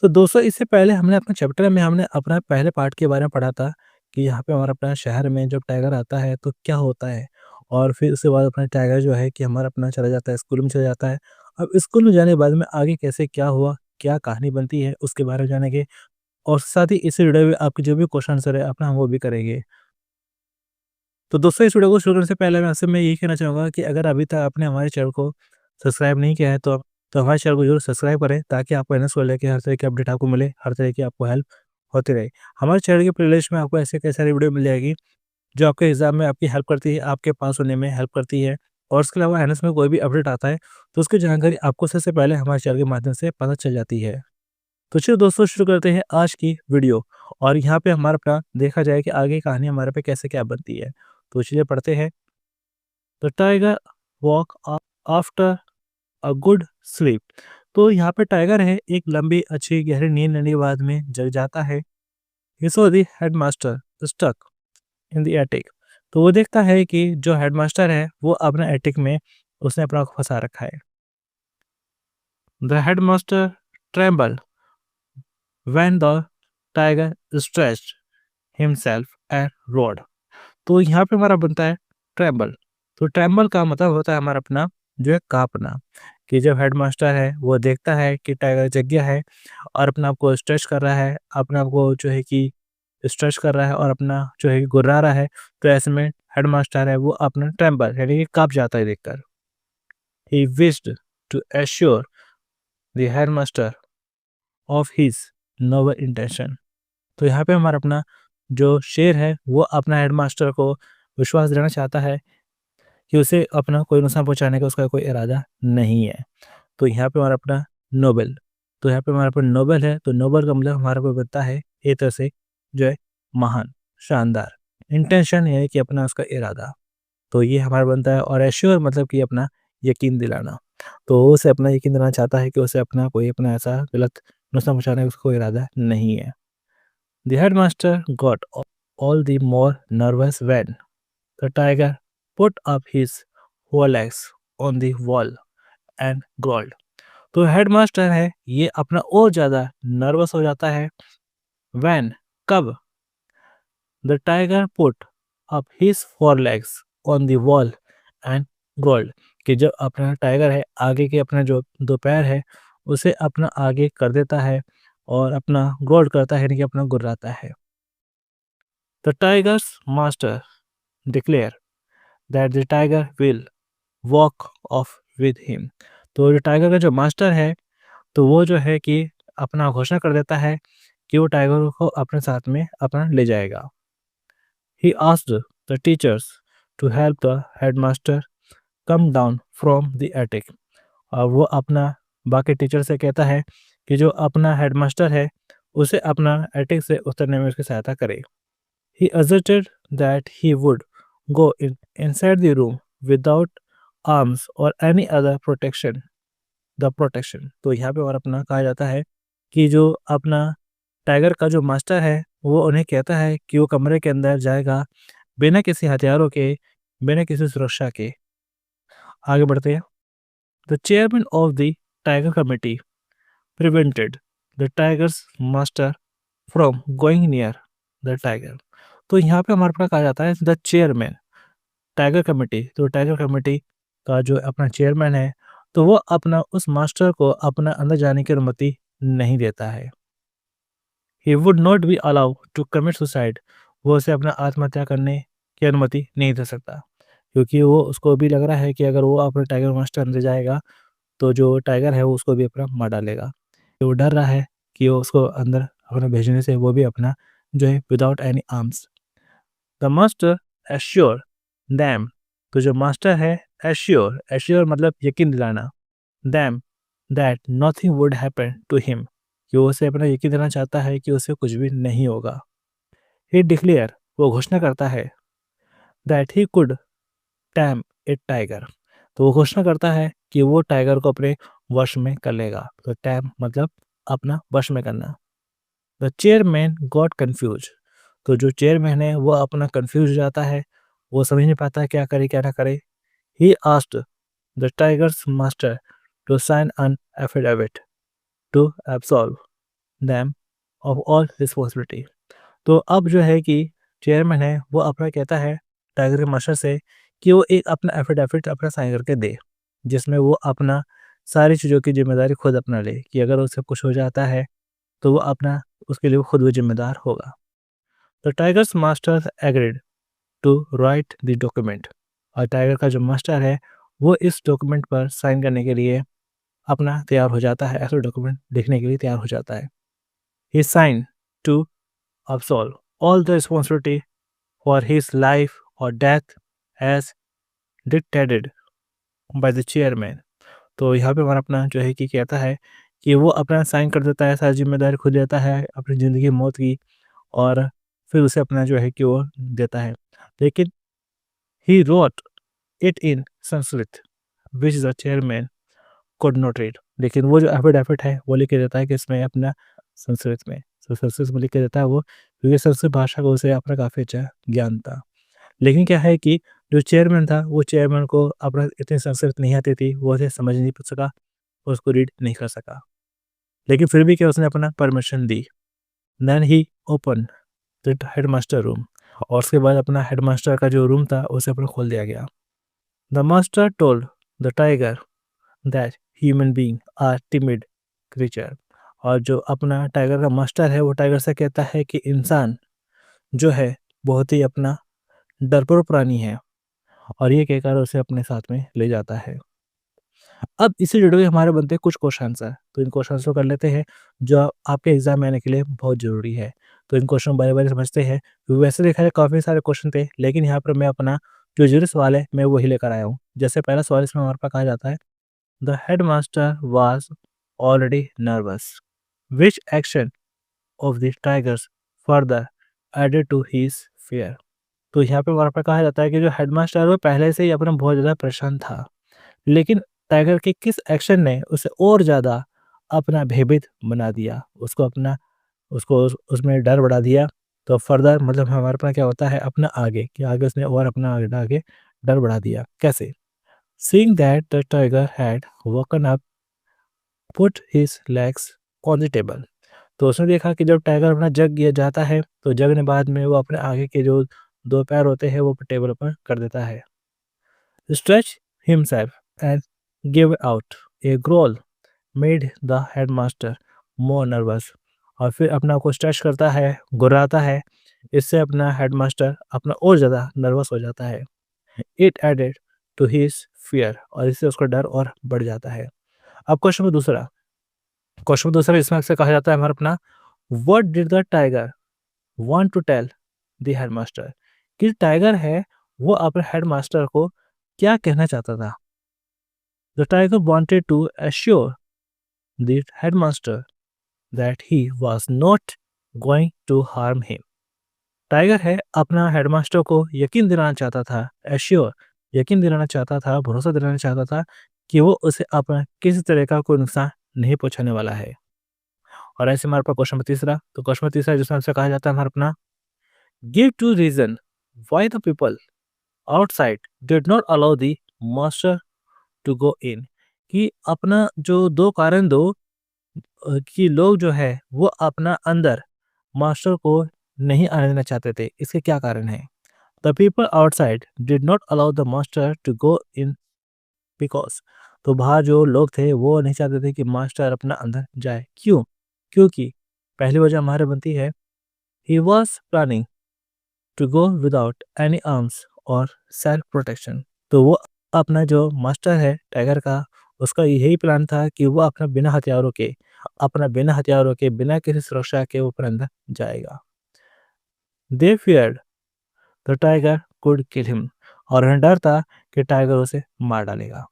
तो दोस्तों इससे पहले हमने अपने चैप्टर में हमने अपना पहले पार्ट के बारे में पढ़ा था कि यहाँ पे हमारा अपना शहर में जब टाइगर आता है तो क्या होता है। और फिर उसके बाद अपना टाइगर जो है कि हमारा अपना चला जाता है स्कूल में चला जाता है। अब स्कूल में जाने के बाद में आगे कैसे क्या हुआ, क्या कहानी बनती है उसके बारे में जानेंगे। और साथ ही इससे जुड़े हुए आपके जो भी क्वेश्चन आंसर है अपना हम वो भी करेंगे। तो दोस्तों इस वीडियो को शुरू करने से पहले मैं यही कहना चाहूँगा कि अगर अभी तक आपने हमारे चैनल को सब्सक्राइब नहीं किया है तो हमारे चैनल को जरूर सब्सक्राइब करें ताकि आपको एनएस को लेकर हर तरह की अपडेट आपको मिले, हर तरह की आपको हेल्प होती रहे। हमारे चैनल की प्लेलिस्ट में आपको ऐसे कई सारी वीडियो मिल जाएगी जो आपके एग्जाम में आपकी हेल्प करती है, आपके पास होने में हेल्प करती है। और इसके अलावा एनएस में कोई भी अपडेट आता है तो उसकी जानकारी आपको सबसे पहले हमारे चैनल के माध्यम से पता चल जाती है। तो चलिए दोस्तों शुरू करते हैं आज की वीडियो। और यहाँ पे हमारा अपना देखा जाए कि आगे कहानी हमारे पे कैसे क्या बनती है। तो चलिए पढ़ते हैं। The tiger walk after a good sleep. तो यहाँ पे टाइगर है एक लंबी अच्छी गहरी नींद लेने के बाद में जग जाता है। He saw the headmaster stuck in the attic. तो वो देखता है कि जो हेडमास्टर है वो अपना एटिक में उसने अपना को फंसा रखा है। The headmaster tremble when the tiger stretched himself and road. तो यहाँ पे हमारा बनता है ट्रेम्बल। तो ट्रेम्बल का मतलब होता है हमारा अपना जो है कांपना। कि जब हेडमास्टर है वो देखता है कि टाइगर जग गया है और अपने आप को स्ट्रेच कर रहा है, अपने आप को जो है कि स्ट्रेच कर रहा है और अपना जो है कि गुर्रा रहा है, तो ऐसे में हेडमास्टर है वो अपना ट्रेम्बल यानी कि कांप जाता है देखकर। He wished to assure the headmaster of his noble intention. तो यहाँ पे हमारा अपना जो शेर है वो अपना हेडमास्टर को विश्वास दिलाना चाहता है कि उसे अपना कोई नुकसान पहुँचाने का उसका कोई इरादा नहीं है। तो यहाँ पे हमारा अपना नोबेल। तो यहाँ पे हमारा अपना नोबेल है, तो नोबेल का मतलब हमारा को बनता है एक तरह से जो है महान, शानदार। इंटेंशन यानी कि अपना उसका इरादा। तो ये हमारा बनता है और एश्योर मतलब कि अपना यकीन दिलाना। तो वो उसे अपना यकीन दिलाना चाहता है कि उसे अपना कोई अपना ऐसा गलत नुकसान पहुँचाने का उसका कोई इरादा नहीं है। The headmaster got all the more nervous when the tiger put up his forelegs on the wall and growled. तो हेडमास्टर है ये अपना और ज़्यादा नर्वस हो जाता है when कब the tiger put up his forelegs on the wall and growled। कि जब अपना टाइगर है आगे के अपना जो दो पैर है उसे अपना आगे कर देता है और अपना ग्रोल करता है यानी कि अपना गुर्राता है। The tiger's master declared that the tiger will walk off with him। तो जो टाइगर का जो मास्टर है तो वो जो है कि अपना घोषणा कर देता है कि वो टाइगर को अपने साथ में अपना ले जाएगा। He asked the teachers to help the headmaster come down from the attic। और वो अपना बाकी टीचर से कहता है कि जो अपना हेडमास्टर है उसे अपना एटिक से उतरने में उसकी सहायता करे। He asserted that he would go inside the room without arms or any other protection. The protection। तो यहाँ पे और अपना कहा जाता है कि जो अपना टाइगर का जो मास्टर है वो उन्हें कहता है कि वो कमरे के अंदर जाएगा बिना किसी हथियारों के, बिना किसी सुरक्षा के। आगे बढ़ते हैं। The chairman of the tiger committee prevented the tiger's master from going near the tiger। तो यहाँ पे हमारे पास कहा जाता है द चेयरमैन टाइगर कमेटी। तो टाइगर कमेटी का जो अपना चेयरमैन है तो वो अपना उस मास्टर को अपना अंदर जाने की अनुमति नहीं देता है। He would not be allow to commit suicide. वो उसे अपना आत्महत्या करने की अनुमति नहीं दे सकता क्योंकि वो उसको भी लग रहा है कि अगर वो अपने टाइगर मास्टर अंदर जाएगा तो जो टाइगर है वो उसको भी अपना मार डालेगा। तो वो डर रहा है कि वो उसको अंदर अपने भेजने से वो भी अपना जो है without any arms. The master assure them. तो जो मास्टर है एश्योर, एश्योर मतलब यकीन दिलाना, them that nothing would happen to him. कि वो उसे अपना यकीन दिलाना चाहता है कि उसे कुछ भी नहीं होगा। ही डिक्लेयर वो घोषणा करता है that he could time A tiger. तो वो घोषणा करता है कि वो टाइगर को अपने वश में कर लेगा। तो टैम मतलब अपना वश में करना। The chairman got confuse. तो जो चेयरमैन है वो अपना कंफ्यूज हो जाता है, वो समझ नहीं पाता क्या करे क्या ना करे। He asked the tiger's master to sign an affidavit to absolve them of all responsibility. तो अब जो है कि चेयरमैन है वो अपना कहता है टाइगर के मास्टर से कि वो एक अपना एफिडेविट अपना साइन करके दे, जिसमें वो अपना सारी चीज़ों की ज़िम्मेदारी खुद अपना ले कि अगर उससे कुछ हो जाता है तो वो अपना उसके लिए खुद वो ज़िम्मेदार होगा। The tiger's master agreed to write the document. और टाइगर का जो मास्टर है वो इस डॉक्यूमेंट पर साइन करने के लिए अपना तैयार हो जाता है, ऐसा डॉक्यूमेंट लिखने के लिए तैयार हो जाता है। He sign to absolve all the responsibility for his life or death as dictated by the chairman। तो यहाँ पे हमारा अपना जो है कि कहता है कि वो अपना साइन कर देता है, सारी जिम्मेदारी खुद लेता है अपनी ज़िंदगी मौत की, और फिर उसे अपना जो है कि वो देता है। लेकिन he wrote it in Sanskrit which the chairman could not read. लेकिन वो जो एफिडेविट है वो लिख के देता है कि इसमें अपना संस्कृत में, तो संस्कृत में लिख के देता है वो, क्योंकि संस्कृत भाषा को उसे अपना काफ़ी अच्छा ज्ञान था। लेकिन क्या है कि जो चेयरमैन था वो चेयरमैन को अपना इतनी संस्कृत नहीं आती थी, वो उसे समझ नहीं सका, उसको रीड नहीं कर सका। लेकिन फिर भी क्या उसने अपना परमिशन दी। Then he open the headmaster room. और उसके बाद अपना हेडमास्टर का जो रूम था उसे अपना खोल दिया गया। The master told the tiger that human being are timid creature. और जो अपना टाइगर का मास्टर है वो टाइगर से कहता है कि इंसान जो है बहुत ही अपना डरपोक प्राणी है, और ये कहकर उसे अपने साथ में ले जाता है। अब इससे जुड़े हुए हमारे बनते हैं कुछ क्वेश्चन आंसर, तो इन क्वेश्चन को कर लेते हैं जो आपके एग्जाम में आने के लिए बहुत ज़रूरी है। तो इन क्वेश्चन बारे बारे समझते हैं। वैसे देखा जाए काफ़ी सारे क्वेश्चन थे, लेकिन यहाँ पर मैं अपना जो ज़रूरी सवाल है मैं वही लेकर आया हूँ। जैसे पहला सवाल इसमें हमारे पास कहा जाता है, the headmaster was already nervous, which action of the tiger's further added to his fear. तो यहाँ पे हमारे पास कहा जाता है कि जो हेडमास्टर है वो पहले से ही अपना बहुत ज़्यादा परेशान था, लेकिन टाइगर के किस एक्शन ने उसे और ज़्यादा अपना भयभीत बना दिया, उसको अपना उसको उसमें डर बढ़ा दिया। तो फर्दर मतलब हमारे पास क्या होता है अपना आगे कि आगे उसने और अपना आगे डर बढ़ा दिया। कैसे? Seeing that the tiger had woken up put his legs on the table. तो उसने देखा कि जब टाइगर अपना जग गया जाता है तो जगने बाद में वो अपने आगे के जो 2 पैर होते हैं वो टेबल पर कर देता है। Stretch himself and gave out a growl made the headmaster more nervous। और फिर अपना को स्ट्रेच करता है, गुर्राता है, इससे अपना हेडमास्टर अपना और ज़्यादा नर्वस हो जाता है। It added to his fear. और इससे उसका डर और बढ़ जाता है। अब क्वेश्चन दूसरा इसमें अक्सर कहा जाता है हमारा अपना, what did the tiger want to tell the headmaster. कि टाइगर है वो अपने हेडमास्टर को क्या कहना चाहता था। The tiger wanted to assure the headmaster that he was not going to harm him. Tiger है अपना हेडमास्टर को यकीन दिलाना चाहता था, एश्योर यकीन दिलाना चाहता था, भरोसा दिलाना चाहता था कि वो उसे अपना किसी तरह का कोई नुकसान नहीं पहुंचाने वाला है। और ऐसे हमारे पास क्वेश्चन तीसरा, तो क्वेश्चन तीसरा जिसमें हमसे कहा जाता है हमारा अपना, give to reason why the people outside did not allow the master to go in. कि अपना जो दो कारण दो कि लोग जो है वो अपना अंदर मास्टर को नहीं आने देना चाहते थे, इसके क्या कारण है। The people outside did not allow the master to go in because. तो बाहर जो लोग थे वो नहीं चाहते थे कि मास्टर अपना अंदर जाए। क्यों? क्योंकि पहली वजह हमारे बनती है, he was planning to go without any arms और सेल्फ प्रोटेक्शन। तो वो अपना जो मास्टर है टाइगर का, उसका यही प्लान था कि वो बिना हथियारों के बिना किसी सुरक्षा के ऊपर अंदर जाएगा। They feared the tiger could kill him. और उन्हें डर था कि टाइगर उसे मार डालेगा।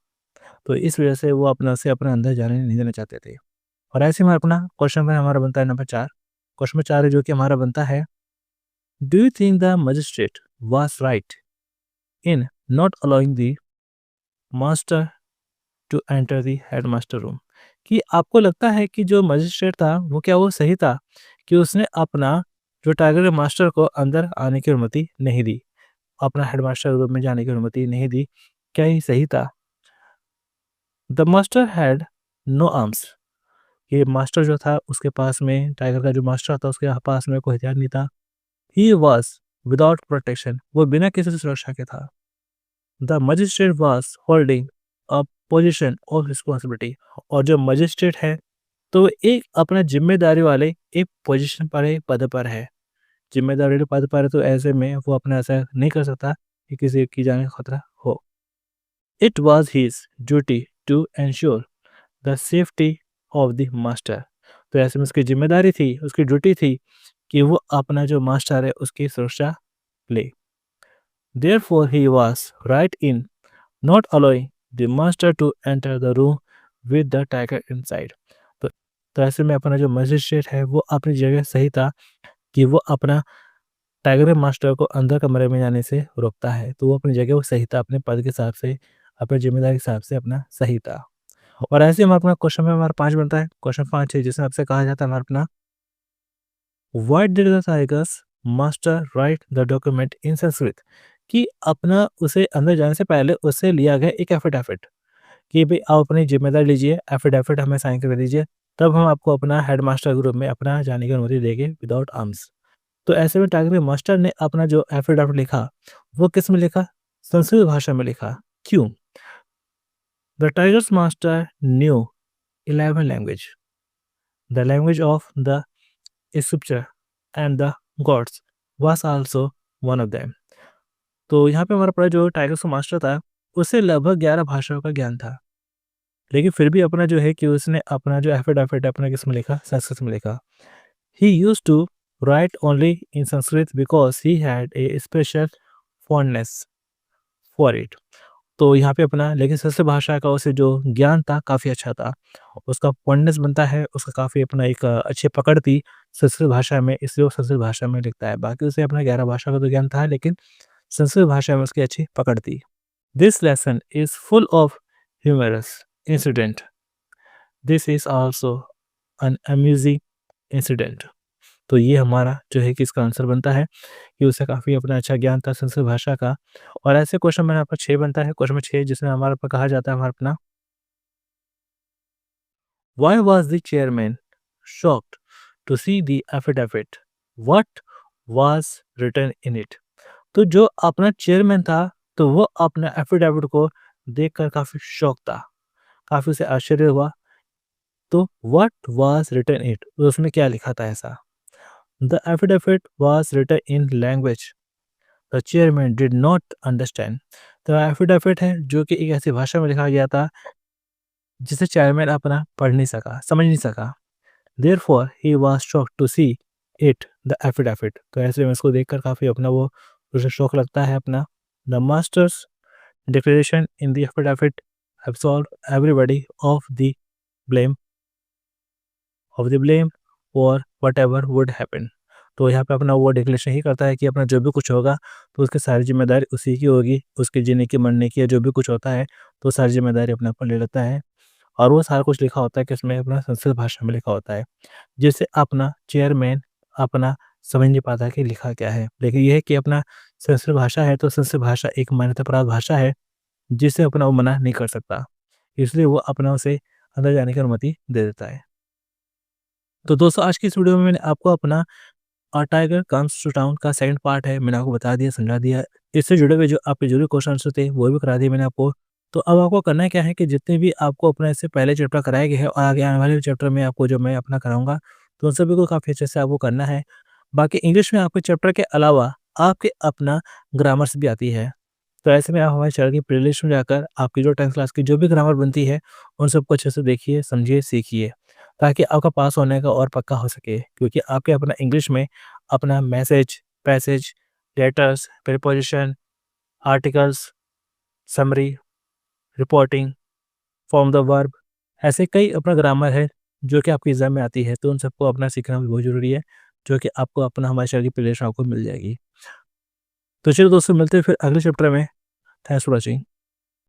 तो इस वजह से वो अपने अंदर जाने नहीं देना चाहते थे। और ऐसे में अपना क्वेश्चन में हमारा बनता है नंबर 4। क्वेश्चन नंबर 4 है जो कि हमारा बनता है, do you think the magistrate was right in not allowing the master to enter the headmaster room. कि आपको लगता है कि जो मजिस्ट्रेट था वो क्या वो सही था कि उसने अपना जो टाइगर के मास्टर को अंदर आने की अनुमति नहीं दी, अपना हेडमास्टर रूम में जाने की अनुमति नहीं दी, क्या ये सही था? The master had no arms ये मास्टर जो था उसके पास में टाइगर का जो मास्टर था उसके पास में कोई हथियार नहीं था। ही वाज़ विदाउट प्रोटेक्शन, वो बिना किसी सुरक्षा के था। The magistrate was holding a position of responsibility, और जो मजिस्ट्रेट है तो एक अपना ज़िम्मेदारी वाले एक पोज़ीशन पर है, पद पर है। ज़िम्मेदारी वाले पद पर है तो ऐसे में वो अपना ऐसा नहीं कर सकता कि किसी की जान का खतरा हो। It was his duty to ensure the safety of the master, तो ऐसे में उसकी ज़िम्मेदारी थी, उसकी ड्यूटी थी कि वो अपना जो मास्टर है उसकी सुरक्षा ले। Therefore he was right in not allowing the master to enter the room with the tiger inside. तो तो ऐसे में अपना जो मजिस्ट्रेट है वो अपनी जगह सही था कि वो अपना टाइगर मास्टर को अंदर कमरे में जाने से रोकता है। तो वो अपनी जगह वो सही था, अपने पद के हिसाब से, अपनी ज़िम्मेदारी के हिसाब से अपना सही था। और ऐसे ही हमारा अपना क्वेश्चन में हमारा 5 बनता है। क्वेश्चन 5 है जिसमें आपसे कहा जाता है हमारा अपना why did the tiger's master right the document in Sanskrit, कि अपना उसे अंदर जाने से पहले उससे लिया गया एक एफिडेविट कि भाई आप अपनी जिम्मेदारी लीजिए, एफिडेविट हमें साइन करके दीजिए, तब हम आपको अपना हेडमास्टर ग्रुप में अपना जाने की अनुमति देंगे विदाउट आर्म्स। तो ऐसे में टाइगर मास्टर ने अपना जो एफिडेविट लिखा वो किस में लिखा? संस्कृत भाषा में लिखा। क्यों? The tiger's master new 11 language, the language of the scripture and the gods was also one of them. तो यहाँ पे हमारा पड़ा जो टाइगर्स का मास्टर था, उसे लगभग 11 भाषाओं का ज्ञान था। लेकिन फिर भी अपना जो है कि उसने अपना जो एफिडेविट अपना किसमें लिखा? संस्कृत में लिखा। He used to write only in Sanskrit because he had a special fondness for it. तो यहाँ पे अपना लेकिन संस्कृत भाषा का उसे जो ज्ञान था काफ़ी अच्छा था। उसका फॉन्डनेस बनता है, उसका काफ़ी अपना एक अच्छी पकड़ थी संस्कृत भाषा में, इसलिए वो संस्कृत भाषा में लिखता है। बाकी उसे अपना 11 भाषा का तो ज्ञान था लेकिन संस्कृत भाषा में उसकी अच्छी पकड़ थी। This lesson is full of humorous incident. This is also an amusing incident. तो ये हमारा जो है कि इसका आंसर बनता है कि उसे काफ़ी अपना अच्छा ज्ञान था संस्कृत भाषा का। और ऐसे क्वेश्चन मैंने आपका 6 बनता है। क्वेश्चन नंबर 6 जिसमें हमारे ऊपर कहा जाता है हमारा अपना why was the chairman shocked to see the affidavit? What was written in it? तो जो अपना चेयरमैन था तो वो अपना एफिडेविट को देखकर काफ़ी शॉक था, काफ़ी उसे आश्चर्य हुआ। तो व्हाट वाज़ रिटन इट? उसमें क्या लिखा था ऐसा? The affidavit was written in language the chairman did not understand. तो एफिडेविट है जो कि एक ऐसी भाषा में लिखा गया था जिसे चेयरमैन अपना पढ़ नहीं सका, समझ नहीं सका। Therefore he was shocked to see it the affidavit. तो ऐसे में इसको देखकर काफ़ी अपना वो उसे शौक लगता है अपना। The masters declaration in the affidavit absolved everybody blame of the blame for whatever would happen। तो यहाँ पे अपना वो डिक्लेरेशन ही करता है कि अपना जो भी कुछ होगा तो उसकी सारी जिम्मेदारी उसी की होगी, उसके जीने की मरने की या जो भी कुछ होता है तो सारी जिम्मेदारी अपने ऊपर ले लेता है। और वो सारा कुछ लिखा होता है कि उसमें अपना संस्कृत भाषा में लिखा होता है, जिससे अपना चेयरमैन अपना समझ नहीं पाता कि लिखा क्या है। लेकिन ये है कि अपना संस्कृत भाषा है तो संस्कृत भाषा एक मान्यता प्राप्त भाषा है जिसे अपना वो मना नहीं कर सकता, इसलिए वो अपना उसे अंदर जाने की अनुमति दे देता है। तो दोस्तों आज की इस वीडियो में मैंने आपको अपना टाइगर कम्स टू टाउन का सेकंड पार्ट है, मैंने आपको बता दिया, समझा दिया। इससे जुड़े हुए जो आपके जो भी क्वेश्चन आंसर थे वो भी करा दिए मैंने आपको। तो अब आपको करना क्या है कि जितने भी आपको अपना इससे पहले चैप्टर कराए गए हैं और आगे आने वाले चैप्टर में आपको जो मैं अपना कराऊंगा तो उन सभी को काफ़ी अच्छे से आपको करना है। बाकी इंग्लिश में आपके चैप्टर के अलावा आपके अपना ग्रामर्स भी आती है। तो ऐसे में आप हमारे चैनल की प्लेलिस्ट में जाकर आपकी जो 10th क्लास की जो भी ग्रामर बनती है, उन सबको अच्छे से देखिए, समझिए, सीखिए, ताकि आपका पास होने का और पक्का हो सके। क्योंकि आपके अपना इंग्लिश में अपना message, passage, letters, preposition, articles, summary, reporting, form the verb, ऐसे कई अपना ग्रामर है जो कि आपके एग्ज़ाम में आती है। तो उन सबको अपना सीखना भी बहुत ज़रूरी है, जो कि आपको अपना हमारे चैनल की प्लेलिस्ट आपको मिल जाएगी। तो चलिए दोस्तों मिलते हैं फिर अगले चैप्टर में। Thanks for watching.